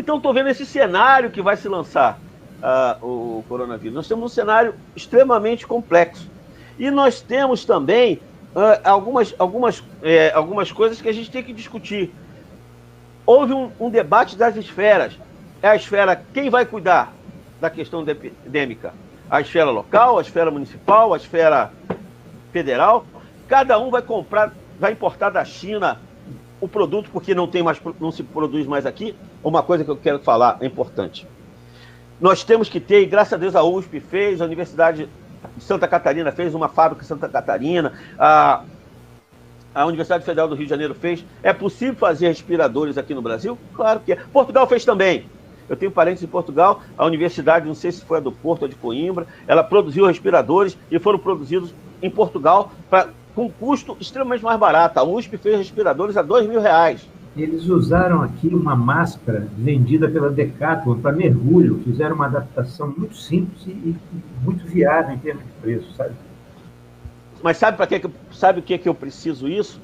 Então, estou vendo esse cenário que vai se lançar o coronavírus. Nós temos um cenário extremamente complexo. E nós temos também algumas coisas que a gente tem que discutir. Houve um debate das esferas. É a esfera, quem vai cuidar da questão epidêmica? A esfera local, a esfera municipal, a esfera federal. Cada um vai importar da China o produto porque não se produz mais aqui. Uma coisa que eu quero falar é importante. Nós temos que ter, e graças a Deus a USP fez, a Universidade de Santa Catarina fez, uma fábrica em Santa Catarina, a Universidade Federal do Rio de Janeiro fez. É possível fazer respiradores aqui no Brasil? Claro que é. Portugal fez também. Eu tenho parentes em Portugal, a universidade, não sei se foi a do Porto ou de Coimbra, ela produziu respiradores e foram produzidos em Portugal com custo extremamente mais barato. A USP fez respiradores a R$2.000. Eles usaram aqui uma máscara vendida pela Decathlon para mergulho, fizeram uma adaptação muito simples e muito viável em termos de preço, sabe? Mas sabe o que eu preciso isso?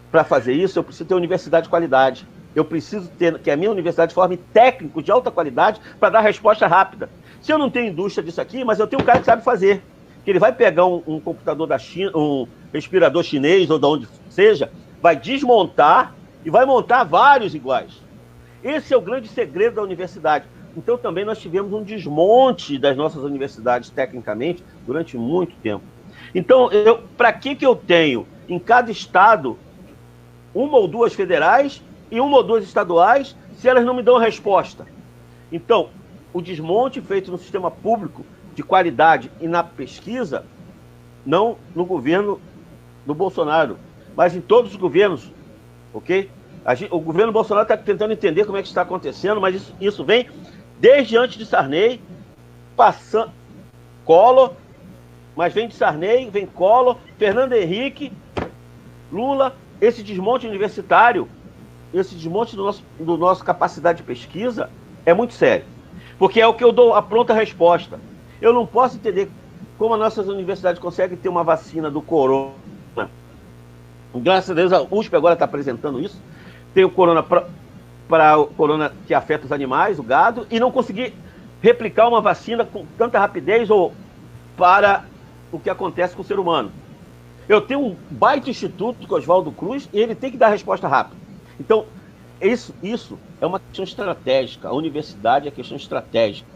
Para fazer isso, eu preciso ter universidade de qualidade. Eu preciso ter que a minha universidade forme técnicos de alta qualidade para dar resposta rápida. Se eu não tenho indústria disso aqui, mas eu tenho um cara que sabe fazer. Que ele vai pegar um computador da China, um respirador chinês ou de onde seja, vai desmontar e vai montar vários iguais. Esse é o grande segredo da universidade. Então também nós tivemos um desmonte das nossas universidades tecnicamente durante muito tempo. Então, para que eu tenho em cada estado uma ou duas federais e uma ou duas estaduais se elas não me dão resposta? Então, o desmonte feito no sistema público de qualidade e na pesquisa, não no governo do Bolsonaro, mas em todos os governos, ok? O governo Bolsonaro está tentando entender como é que está acontecendo, mas isso vem desde antes de Sarney, passando Collor, mas vem de Sarney, vem Collor, Fernando Henrique, Lula. Esse desmonte universitário, esse desmonte do nosso capacidade de pesquisa é muito sério, porque é o que eu dou a pronta resposta. Eu não posso entender como as nossas universidades conseguem ter uma vacina do corona. Graças a Deus a USP agora está apresentando isso. Tem o corona para o corona que afeta os animais, o gado, e não conseguir replicar uma vacina com tanta rapidez ou para o que acontece com o ser humano. Eu tenho um baita instituto com Oswaldo Cruz e ele tem que dar resposta rápida. Então, isso é uma questão estratégica. A universidade é questão estratégica.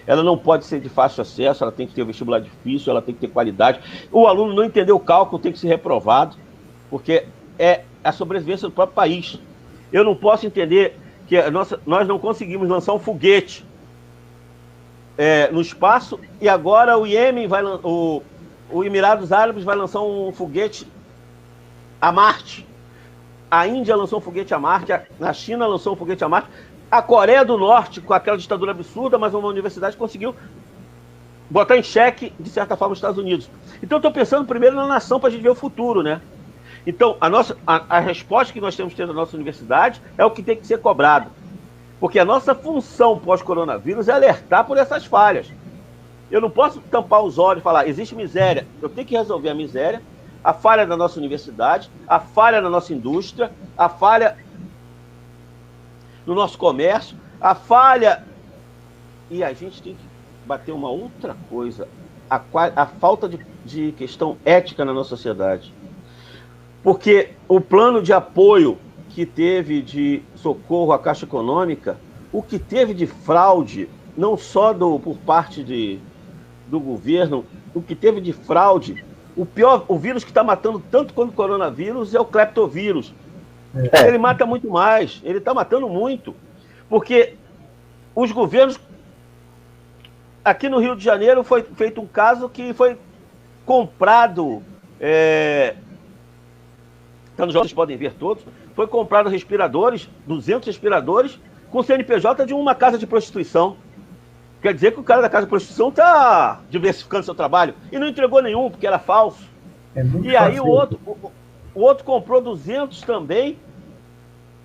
Ela não pode ser de fácil acesso, ela tem que ter vestibular difícil, ela tem que ter qualidade. O aluno não entendeu o cálculo, tem que ser reprovado, porque é a sobrevivência do próprio país. Eu não posso entender que nós não conseguimos lançar um foguete no espaço e agora o Iêmen o Emirados Árabes vai lançar um foguete a Marte. A Índia lançou um foguete a Marte, a China lançou um foguete a Marte. A Coreia do Norte, com aquela ditadura absurda, mas uma universidade conseguiu botar em xeque, de certa forma, os Estados Unidos. Então, eu estou pensando primeiro na nação para a gente ver o futuro, né? Então, a resposta que nós temos que ter na nossa universidade é o que tem que ser cobrado. Porque a nossa função pós-coronavírus é alertar por essas falhas. Eu não posso tampar os olhos e falar, existe miséria. Eu tenho que resolver a miséria, a falha da nossa universidade, a falha da nossa indústria, a falha no nosso comércio, a falha... E a gente tem que bater uma outra coisa, a falta de questão ética na nossa sociedade. Porque o plano de apoio que teve de socorro à Caixa Econômica, o que teve de fraude, não só por parte do governo, o que teve de fraude, o vírus que está matando tanto quanto o coronavírus é o cleptovírus. Ele mata muito mais, ele está matando muito, porque os governos... Aqui no Rio de Janeiro foi feito um caso que foi comprado, nos jogos vocês podem ver todos, foi comprado respiradores, 200 respiradores, com CNPJ de uma casa de prostituição. Quer dizer que o cara da casa de prostituição está diversificando seu trabalho, e não entregou nenhum, porque era falso. E aí o outro comprou 200 também,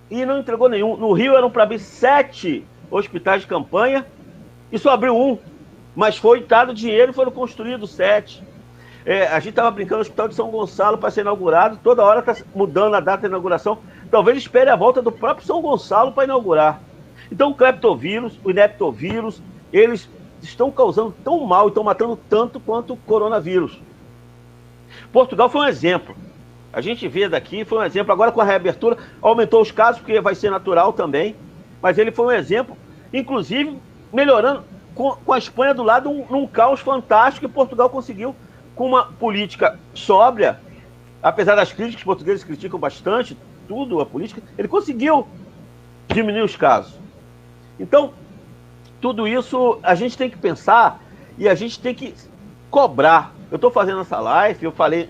e não entregou nenhum. No Rio eram para abrir 7 hospitais de campanha, e só abriu um. Mas foi dado dinheiro e foram construídos 7. A gente estava brincando no Hospital de São Gonçalo para ser inaugurado, toda hora está mudando a data da inauguração. Talvez espere a volta do próprio São Gonçalo para inaugurar. Então, o cleptovírus, o ineptovírus, eles estão causando tão mal e estão matando tanto quanto o coronavírus. Portugal foi um exemplo. A gente vê daqui, foi um exemplo. Agora, com a reabertura, aumentou os casos, porque vai ser natural também. Mas ele foi um exemplo, inclusive, melhorando com a Espanha do lado, num caos fantástico que Portugal conseguiu, com uma política sóbria, apesar das críticas, os portugueses criticam bastante tudo, a política, ele conseguiu diminuir os casos. Então, tudo isso a gente tem que pensar e a gente tem que cobrar. Eu estou fazendo essa live, eu falei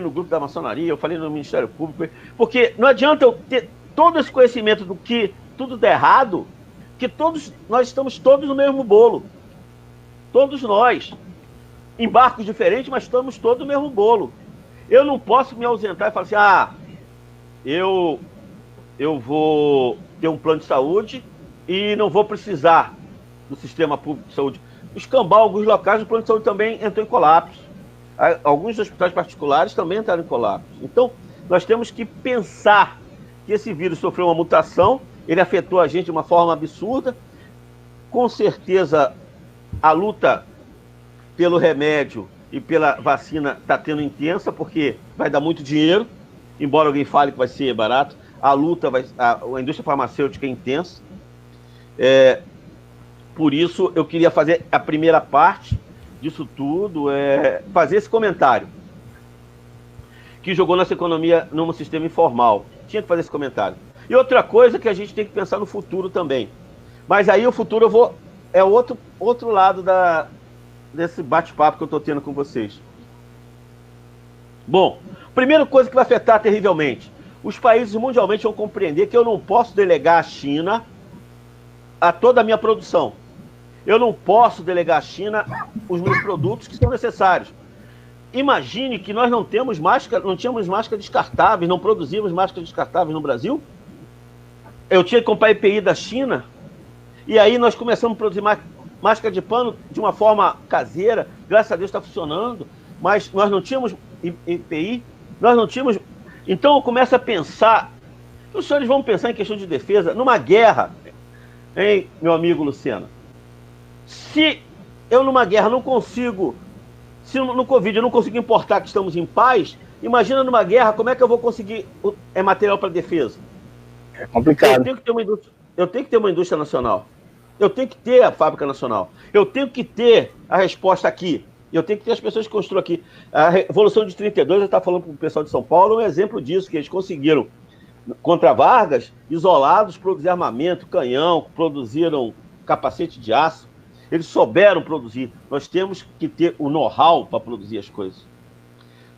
no grupo da maçonaria, eu falei no Ministério Público, porque não adianta eu ter todo esse conhecimento do que tudo dá errado, que nós estamos todos no mesmo bolo. Todos nós. Em barcos diferentes, mas estamos todos no mesmo bolo. Eu não posso me ausentar e falar assim, eu vou ter um plano de saúde e não vou precisar do sistema público de saúde. Os cambal, alguns locais, o plano de saúde também entrou em colapso. Alguns hospitais particulares também entraram em colapso. Então, nós temos que pensar que esse vírus sofreu uma mutação, ele afetou a gente de uma forma absurda. Com certeza, a luta pelo remédio e pela vacina está tendo intensa, porque vai dar muito dinheiro, embora alguém fale que vai ser barato. A luta, a indústria farmacêutica é intensa. Por isso, eu queria fazer a primeira parte disso tudo, fazer esse comentário. Que jogou nossa economia num sistema informal. Tinha que fazer esse comentário. E outra coisa que a gente tem que pensar no futuro também. Mas aí o futuro é outro lado desse bate-papo que eu estou tendo com vocês. Bom, primeira coisa que vai afetar terrivelmente. Os países mundialmente vão compreender que eu não posso delegar à China a toda a minha produção. Eu não posso delegar à China os meus produtos que são necessários. Imagine que nós não tínhamos máscara descartáveis, não produzimos máscaras descartáveis no Brasil. Eu tinha que comprar EPI da China, e aí nós começamos a produzir máscara de pano de uma forma caseira, graças a Deus está funcionando, mas nós não tínhamos EPI, nós não tínhamos... Então eu começo a pensar, os senhores vão pensar em questão de defesa, numa guerra, hein, meu amigo Luciano? Se eu numa guerra não consigo, se no Covid eu não consigo importar que estamos em paz, imagina numa guerra como é que eu vou conseguir material para defesa? É complicado. Eu tenho que ter uma indústria nacional. Eu tenho que ter a fábrica nacional. Eu tenho que ter a resposta aqui. Eu tenho que ter as pessoas que construam aqui. A Revolução de 32, eu estava falando para o pessoal de São Paulo, é um exemplo disso, que eles conseguiram, contra Vargas, isolados, produzir armamento, canhão, produziram capacete de aço. Eles souberam produzir. Nós temos que ter o know-how para produzir as coisas.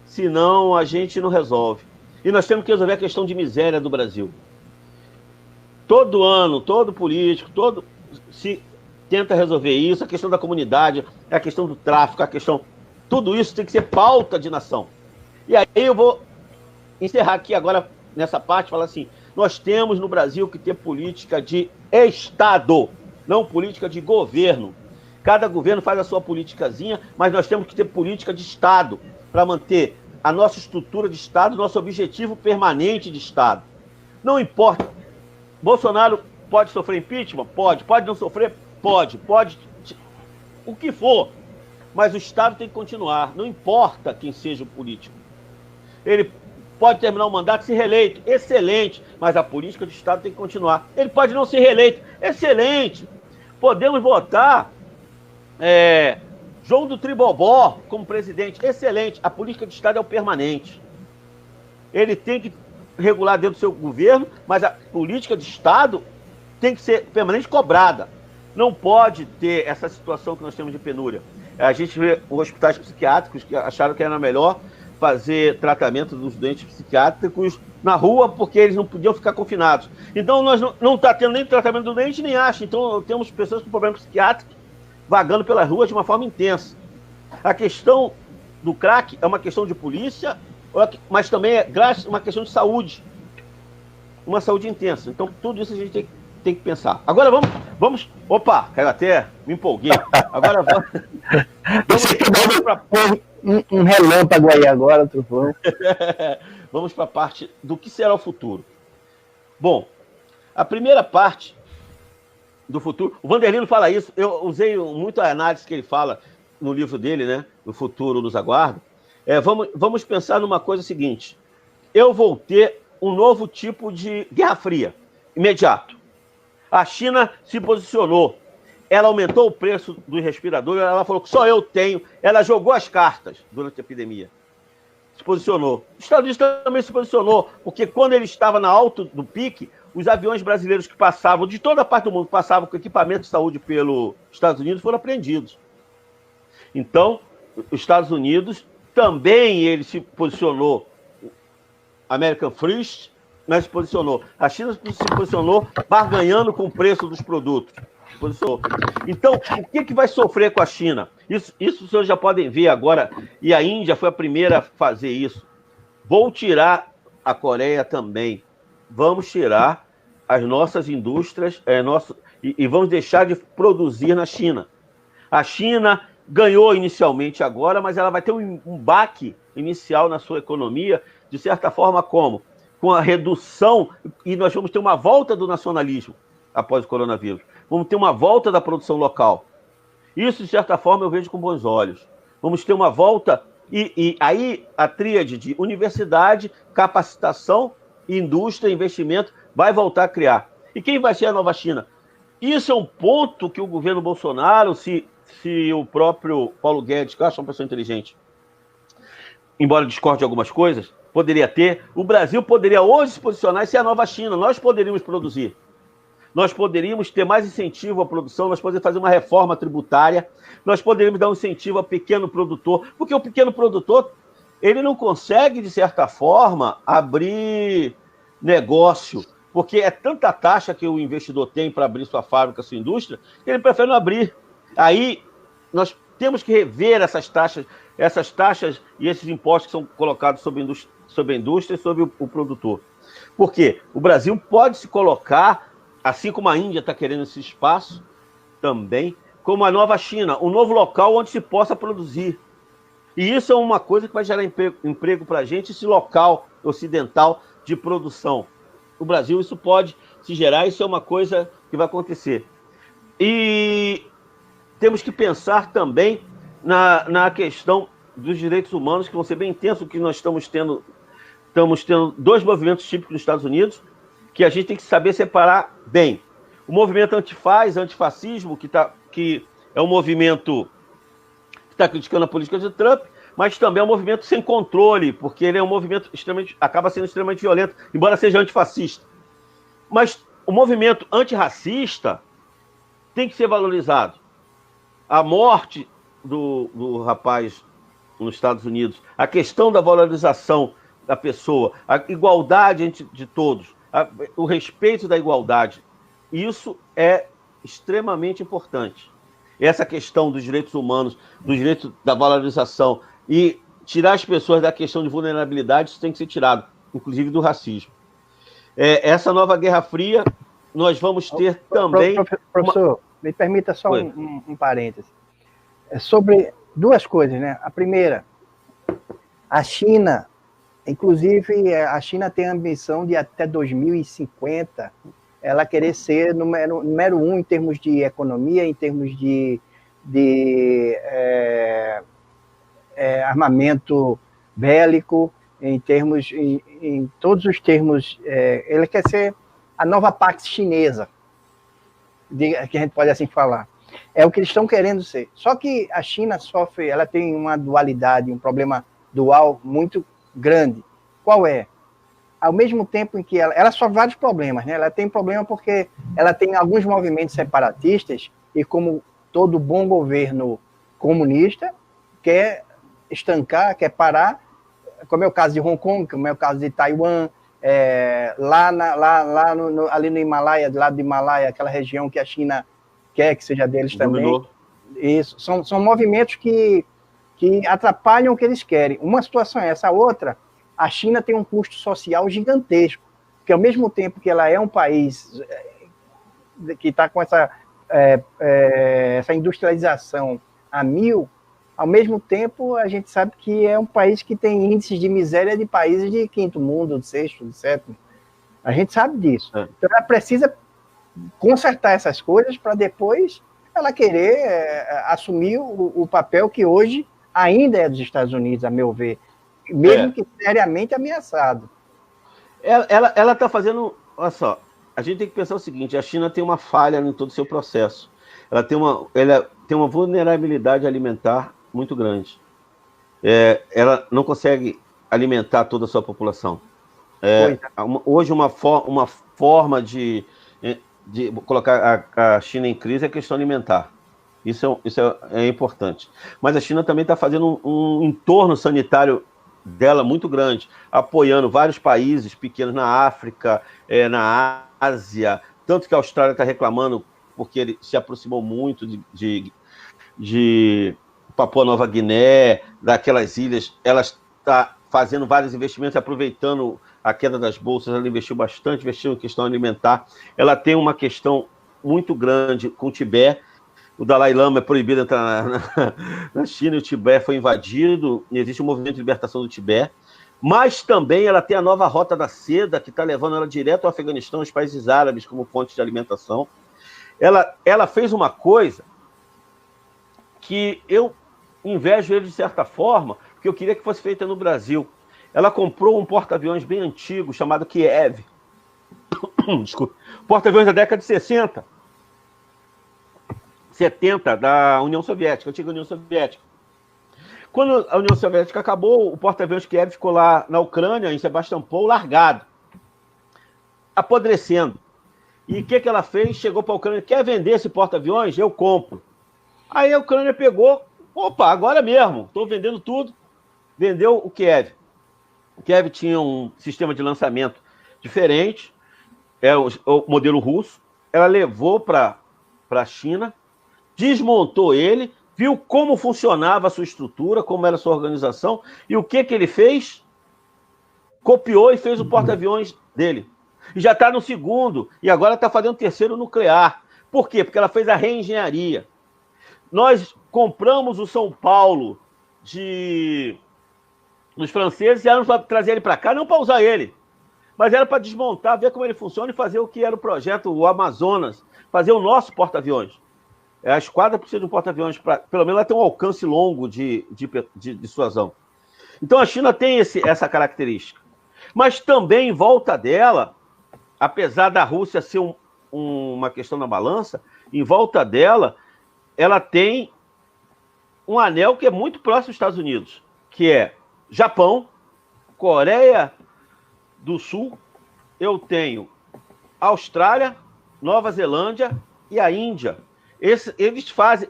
Senão, a gente não resolve. E nós temos que resolver a questão de miséria do Brasil. Todo ano, todo político, se tenta resolver isso, a questão da comunidade, a questão do tráfico, a questão... Tudo isso tem que ser pauta de nação. E aí eu vou encerrar aqui agora, nessa parte, falar assim, nós temos no Brasil que ter política de Estado, não política de governo. Cada governo faz a sua politicazinha, mas nós temos que ter política de Estado para manter a nossa estrutura de Estado, nosso objetivo permanente de Estado. Não importa. Bolsonaro pode sofrer impeachment? Pode. Pode não sofrer? Pode. O que for. Mas o Estado tem que continuar. Não importa quem seja o político. Ele pode terminar o mandato e ser reeleito. Excelente. Mas a política do Estado tem que continuar. Ele pode não ser reeleito. Excelente. Podemos votar João do Tribobó como presidente. Excelente. A política do Estado é o permanente. Ele tem que regular dentro do seu governo, mas a política de Estado tem que ser permanente cobrada. Não pode ter essa situação que nós temos de penúria. A gente vê os hospitais psiquiátricos que acharam que era melhor fazer tratamento dos doentes psiquiátricos na rua porque eles não podiam ficar confinados. Então nós não está tendo nem tratamento do doente, nem acha. Então temos pessoas com problemas psiquiátricos vagando pelas ruas de uma forma intensa. A questão do crack é uma questão de polícia, mas também é uma questão de saúde. Uma saúde intensa. Então, tudo isso a gente tem que pensar. Agora vamos... Opa, até me empolguei. Agora vamos para... Um relâmpago aí agora, trovão. Vamos para a parte do que será o futuro. Bom, a primeira parte do futuro. O Vanderlino fala isso, eu usei muito a análise que ele fala no livro dele, né? O Futuro nos Aguarda. Vamos pensar numa coisa seguinte. Eu vou ter um novo tipo de Guerra Fria, imediato. A China se posicionou. Ela aumentou o preço dos respiradores, ela falou que só eu tenho. Ela jogou as cartas durante a epidemia. Se posicionou. Os Estados Unidos também se posicionou, porque quando ele estava na alta do pique, os aviões brasileiros que passavam, de toda a parte do mundo, passavam com equipamento de saúde pelos Estados Unidos, foram apreendidos. Então, os Estados Unidos também ele se posicionou, American First, mas se posicionou. A China se posicionou barganhando com o preço dos produtos. Se posicionou. Então, o que vai sofrer com a China? Isso os senhores já podem ver agora, e a Índia foi a primeira a fazer isso. Vou tirar a Coreia também. Vamos tirar as nossas indústrias e vamos deixar de produzir na China. A China ganhou inicialmente agora, mas ela vai ter um baque inicial na sua economia, de certa forma como? Com a redução, e nós vamos ter uma volta do nacionalismo após o coronavírus. Vamos ter uma volta da produção local. Isso, de certa forma, eu vejo com bons olhos. Vamos ter uma volta, e aí a tríade de universidade, capacitação, indústria, investimento, vai voltar a criar. E quem vai ser a nova China? Isso é um ponto que o governo Bolsonaro, se o próprio Paulo Guedes, que eu acho uma pessoa inteligente, embora discorde de algumas coisas, poderia ter, o Brasil poderia hoje se posicionar e ser a nova China. Nós poderíamos produzir. Nós poderíamos ter mais incentivo à produção, nós poderíamos fazer uma reforma tributária, nós poderíamos dar um incentivo ao pequeno produtor, porque o pequeno produtor, ele não consegue, de certa forma, abrir negócio, porque é tanta taxa que o investidor tem para abrir sua fábrica, sua indústria, que ele prefere não abrir. Aí, nós temos que rever essas taxas e esses impostos que são colocados sobre a indústria e sobre o produtor. Por quê? O Brasil pode se colocar, assim como a Índia está querendo esse espaço também, como a nova China, um novo local onde se possa produzir. E isso é uma coisa que vai gerar emprego para a gente, esse local ocidental de produção. No Brasil, isso pode se gerar, isso é uma coisa que vai acontecer. E temos que pensar também na questão dos direitos humanos, que vão ser bem intensos, que nós estamos tendo dois movimentos típicos nos Estados Unidos, que a gente tem que saber separar bem. O movimento antifascismo, que é um movimento que está criticando a política de Trump, mas também é um movimento sem controle, porque ele é um movimento acaba sendo extremamente violento, embora seja antifascista. Mas o movimento antirracista tem que ser valorizado. A morte do rapaz nos Estados Unidos, a questão da valorização da pessoa, a igualdade de todos, o respeito da igualdade, isso é extremamente importante. Essa questão dos direitos humanos, dos direitos da valorização e tirar as pessoas da questão de vulnerabilidade, isso tem que ser tirado, inclusive do racismo. Essa nova Guerra Fria, nós vamos ter também... Professor, me permita só um parêntese. É sobre duas coisas, né? A primeira, a China, inclusive, a China tem a ambição de até 2050 ela querer ser número um em termos de economia, em termos de armamento bélico, em todos os termos. Ele quer ser a nova Pax chinesa, que a gente pode assim falar. É o que eles estão querendo ser. Só que a China ela tem uma dualidade, um problema dual muito grande. Qual é? Ao mesmo tempo em que ela sofre vários problemas, né? Ela tem problema porque ela tem alguns movimentos separatistas e, como todo bom governo comunista, quer estancar, quer parar, como é o caso de Hong Kong, como é o caso de Taiwan, ali no Himalaia, do lado do Himalaia, aquela região que a China quer que seja deles também. Isso, são movimentos que atrapalham o que eles querem. Uma situação é essa, a outra, a China tem um custo social gigantesco, porque ao mesmo tempo que ela é um país que está com essa industrialização a 1000, ao mesmo tempo a gente sabe que é um país que tem índices de miséria de países de 5º mundo, de 6º, de 7º. A gente sabe disso. Então ela precisa consertar essas coisas para depois ela querer assumir o papel que hoje ainda é dos Estados Unidos, a meu ver, mesmo que seriamente ameaçado. Ela está fazendo... Olha só, a gente tem que pensar o seguinte, a China tem uma falha em todo o seu processo. Ela tem uma vulnerabilidade alimentar muito grande. Ela não consegue alimentar toda a sua população. Hoje, uma forma de colocar a China em crise é a questão alimentar. Isso é importante. Mas a China também está fazendo um entorno sanitário dela muito grande, apoiando vários países pequenos na África, na Ásia, tanto que a Austrália está reclamando porque ele se aproximou muito de Papua Nova Guiné, daquelas ilhas. Ela está fazendo vários investimentos, aproveitando a queda das bolsas, ela investiu bastante, investiu em questão alimentar. Ela tem uma questão muito grande com o Tibete. O Dalai Lama é proibido entrar na China, e o Tibete foi invadido, e existe um movimento de libertação do Tibete. Mas também ela tem a nova Rota da Seda, que está levando ela direto ao Afeganistão, aos países árabes, como fonte de alimentação. Ela fez uma coisa que eu invejo ele de certa forma, porque eu queria que fosse feita no Brasil. Ela comprou um porta-aviões bem antigo, chamado Kiev. Desculpa. Porta-aviões da década de 60, 70, da União Soviética, antiga União Soviética. Quando a União Soviética acabou, o porta-aviões Kiev ficou lá na Ucrânia, em Sebastopol, largado, apodrecendo. E o que ela fez? Chegou para a Ucrânia, quer vender esse porta-aviões? Eu compro. Aí a Ucrânia pegou, opa, agora mesmo, estou vendendo tudo, vendeu o Kiev. O Kiev tinha um sistema de lançamento diferente, o modelo russo, ela levou para a China, desmontou ele, viu como funcionava a sua estrutura, como era a sua organização, e o que ele fez? Copiou e fez o porta-aviões dele. E já está no segundo, e agora está fazendo o terceiro nuclear. Por quê? Porque ela fez a reengenharia. Nós compramos o São Paulo dos franceses e eram para trazer ele para cá, não para usar ele, mas era para desmontar, ver como ele funciona e fazer o que era o projeto, o Amazonas, fazer o nosso porta-aviões. A esquadra precisa de um porta-aviões, pelo menos ela tem um alcance longo de dissuasão. Então a China tem essa característica. Mas também em volta dela, apesar da Rússia ser uma questão na balança, em volta dela, ela tem um anel que é muito próximo dos Estados Unidos, que é Japão, Coreia do Sul, eu tenho Austrália, Nova Zelândia e a Índia. Eles fazem...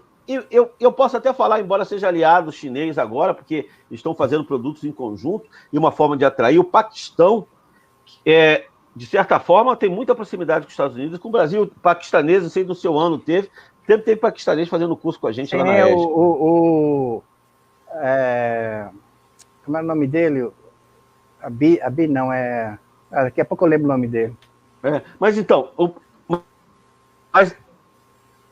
Eu posso até falar, embora seja aliado chinês agora, porque estão fazendo produtos em conjunto e uma forma de atrair. O Paquistão, de certa forma, tem muita proximidade com os Estados Unidos. Com o Brasil, paquistanês, não sei do seu ano, sempre teve paquistanês fazendo curso com a gente. Sim, lá na ESG. Como é o nome dele? Abi não, daqui a pouco eu lembro o nome dele. Mas então,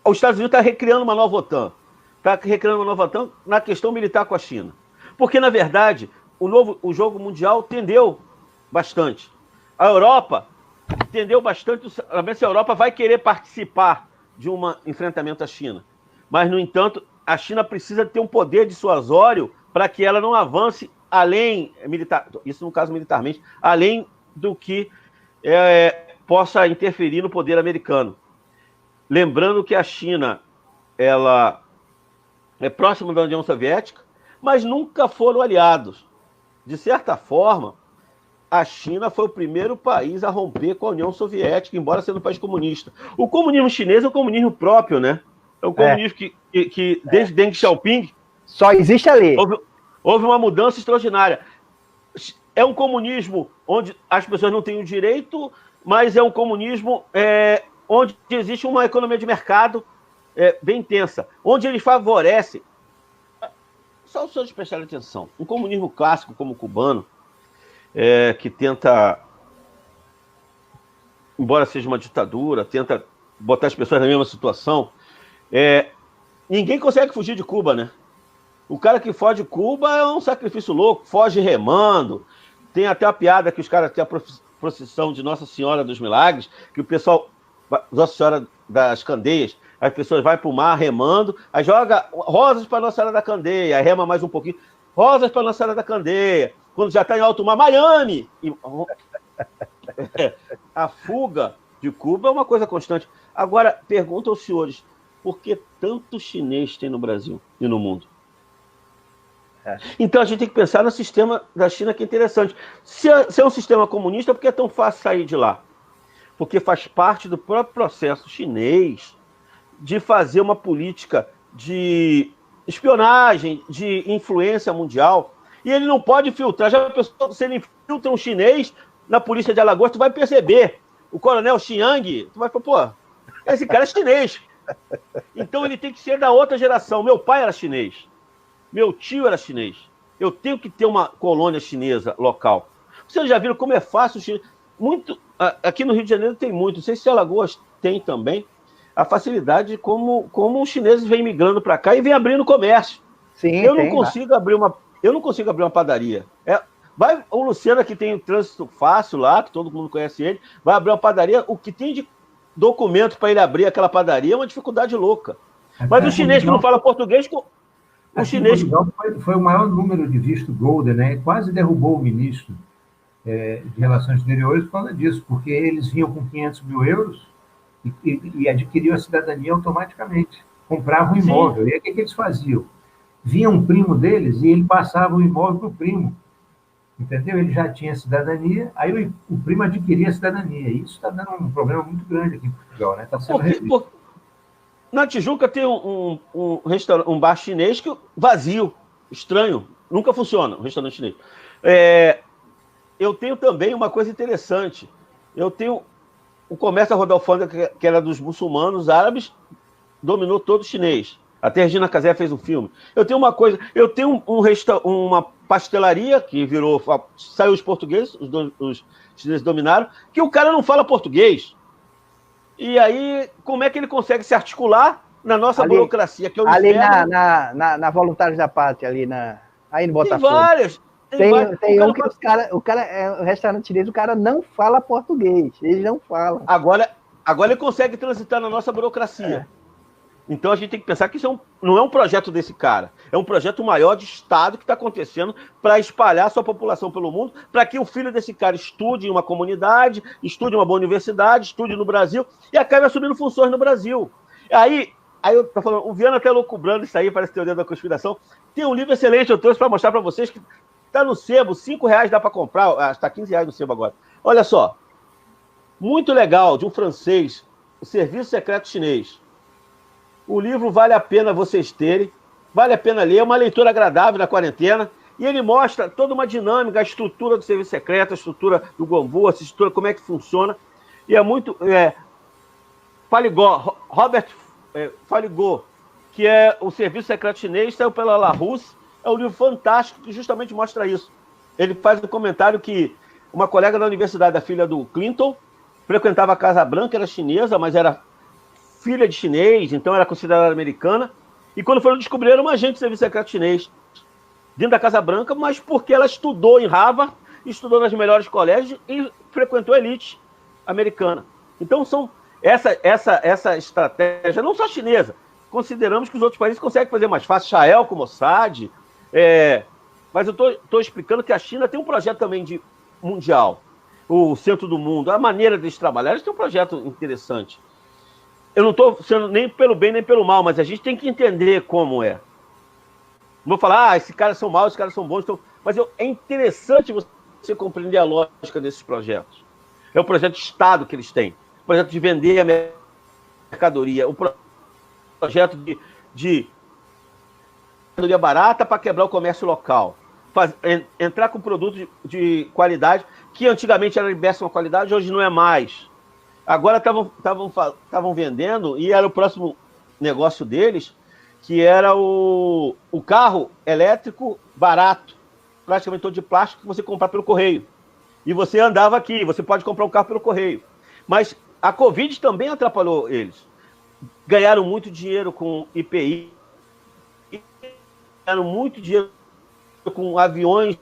os Estados Unidos está recriando uma nova OTAN. Está recriando uma nova OTAN na questão militar com a China. Porque, na verdade, o jogo mundial tendeu bastante. A Europa tendeu bastante. Se a Europa vai querer participar de um enfrentamento à China. Mas, no entanto, a China precisa ter um poder dissuasório para que ela não avance além, isso no caso militarmente, além do que possa interferir no poder americano. Lembrando que a China, ela é próxima da União Soviética, mas nunca foram aliados. De certa forma, a China foi o primeiro país a romper com a União Soviética, embora sendo um país comunista. O comunismo chinês é um comunismo próprio, né? É um comunismo que desde Deng Xiaoping... Só existe ali. Houve uma mudança extraordinária. É um comunismo onde as pessoas não têm o direito, mas é um comunismo... onde existe uma economia de mercado bem intensa, onde eles favorecem... Só os senhores prestarem atenção. Um comunismo clássico como o cubano, que tenta, embora seja uma ditadura, tenta botar as pessoas na mesma situação, ninguém consegue fugir de Cuba, né? O cara que foge de Cuba é um sacrifício louco, foge remando. Tem até a piada que os caras têm a procissão de Nossa Senhora dos Milagres, que o pessoal Nossa Senhora das Candeias, as pessoas vão para o mar remando, aí joga rosas para Nossa Senhora da Candeia, aí rema mais um pouquinho, rosas para Nossa Senhora da Candeia, quando já está em alto mar, Miami! A fuga de Cuba é uma coisa constante. Agora, pergunto aos senhores, por que tanto chinês tem no Brasil e no mundo? Então a gente tem que pensar no sistema da China, que é interessante. Se é um sistema comunista, por que é tão fácil sair de lá? Porque faz parte do próprio processo chinês de fazer uma política de espionagem, de influência mundial, e ele não pode filtrar. Já pensou, se ele infiltra um chinês na polícia de Alagoas, tu vai perceber. O coronel Xiang, tu vai falar, pô, esse cara é chinês. Então ele tem que ser da outra geração. Meu pai era chinês. Meu tio era chinês. Eu tenho que ter uma colônia chinesa local. Vocês já viram como é fácil? Muito, aqui no Rio de Janeiro tem muito. Não sei se Alagoas tem também. A facilidade como os chineses vêm migrando para cá e vêm abrindo comércio. Sim, eu não consigo abrir uma padaria. O Luciano, que tem o trânsito fácil lá, que todo mundo conhece ele, vai abrir uma padaria. O que tem de documento para ele abrir aquela padaria é uma dificuldade louca. Mas o chinês que não fala português... O chinês... Foi o maior número de visto Golden, né? Quase derrubou o ministro de Relações Exteriores por causa disso, porque eles vinham com 500 mil euros e adquiriam a cidadania automaticamente. Compravam um imóvel. Sim. E aí o que eles faziam? Vinha um primo deles e ele passava o imóvel para o primo. Entendeu? Ele já tinha cidadania, aí o primo adquiria a cidadania. E isso está dando um problema muito grande aqui em Portugal, né? Está sendo revisto. Na Tijuca tem um bar chinês vazio, estranho, nunca funciona, um restaurante chinês. Eu tenho também uma coisa interessante. Eu tenho o comércio da Rodolfândega, que era dos muçulmanos árabes, dominou todo o chinês. Até a Regina Casé fez um filme. Eu tenho uma coisa, eu tenho uma pastelaria que saiu os portugueses, os chineses dominaram, que o cara não fala português. E aí, como é que ele consegue se articular na nossa burocracia? Que é o ali na Voluntários da Pátria, aí no Botafogo. Tem vários. Tem um que o restaurante chinês, o cara não fala português. Eles não falam. Agora ele consegue transitar na nossa burocracia. Então a gente tem que pensar que isso não é um projeto desse cara. É um projeto maior de Estado que está acontecendo para espalhar a sua população pelo mundo, para que o filho desse cara estude em uma comunidade, estude em uma boa universidade, estude no Brasil e acabe assumindo funções no Brasil. Aí eu tô falando, o Viana até loucubrando isso aí, parece teoria da conspiração. Tem um livro excelente, eu trouxe para mostrar para vocês, que está no sebo, R$5 dá para comprar, está R$15 no sebo agora. Olha só, muito legal, de um francês, o Serviço Secreto Chinês. O livro vale a pena vocês terem, vale a pena ler, é uma leitura agradável na quarentena, e ele mostra toda uma dinâmica, a estrutura do serviço secreto, a estrutura do Gombu, a estrutura, como é que funciona, e é muito... Robert Faligot, que é o serviço secreto chinês, saiu pela Larousse, é um livro fantástico que justamente mostra isso. Ele faz um comentário que uma colega da universidade, da filha do Clinton, frequentava a Casa Branca, era chinesa, mas era filha de chinês, então era considerada americana, e quando foram descobrir, era uma agente de serviço secreto chinês, dentro da Casa Branca, mas porque ela estudou em Harvard, estudou nas melhores colégios e frequentou a elite americana. Então, essa estratégia, não só chinesa, consideramos que os outros países conseguem fazer mais fácil, Israel com Mossad, mas eu estou explicando que a China tem um projeto também de mundial, o centro do mundo, a maneira deles trabalhar, eles têm um projeto interessante. Eu não estou sendo nem pelo bem nem pelo mal, mas a gente tem que entender como é. Não vou falar, esses caras são maus, esses caras são bons, mas é interessante você compreender a lógica desses projetos. É o projeto de Estado que eles têm, o projeto de vender a mercadoria, o projeto de mercadoria barata para quebrar o comércio local, entrar com produto de qualidade, que antigamente era de péssima qualidade, hoje não é mais. Agora estavam vendendo, e era o próximo negócio deles, que era o carro elétrico barato, praticamente todo de plástico, que você comprar pelo correio. E você andava aqui, você pode comprar um carro pelo correio. Mas a Covid também atrapalhou eles. Ganharam muito dinheiro com IPI, ganharam muito dinheiro com aviões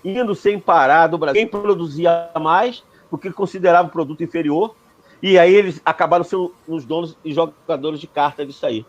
indo sem parar do Brasil. Quem produzia mais, porque considerava o produto inferior. E aí eles acabaram sendo os donos e jogadores de carta disso aí.